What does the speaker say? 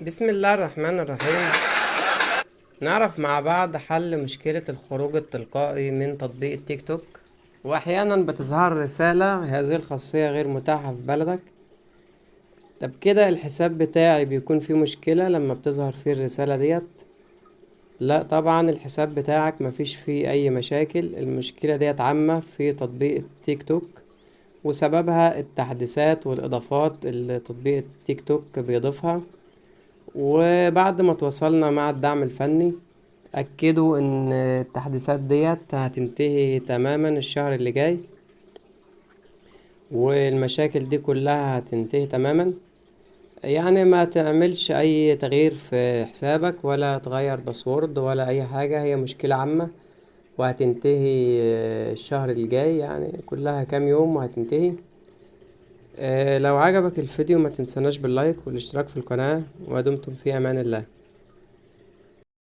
بسم الله الرحمن الرحيم. نعرف مع بعض حل مشكلة الخروج التلقائي من تطبيق التيك توك. واحيانا بتظهر رسالة هذه الخاصية غير متاحة في بلدك. طب كده الحساب بتاعي بيكون فيه مشكلة لما بتظهر فيه الرسالة ديت؟ لا طبعا، الحساب بتاعك مفيش فيه اي مشاكل. المشكلة ديت عامة في تطبيق التيك توك، وسببها التحديثات والاضافات اللي تطبيق التيك توك بيضيفها. وبعد ما تواصلنا مع الدعم الفني، أكدوا إن التحديثات ديت هتنتهي تماما الشهر اللي جاي، والمشاكل دي كلها هتنتهي تماما. يعني ما تعملش أي تغيير في حسابك ولا تغير باسورد ولا أي حاجة، هي مشكلة عامة وهتنتهي الشهر الجاي، يعني كلها كام يوم وهتنتهي. لو عجبك الفيديو ما تنسناش باللايك والاشتراك في القناة، ودمتم في أمان الله.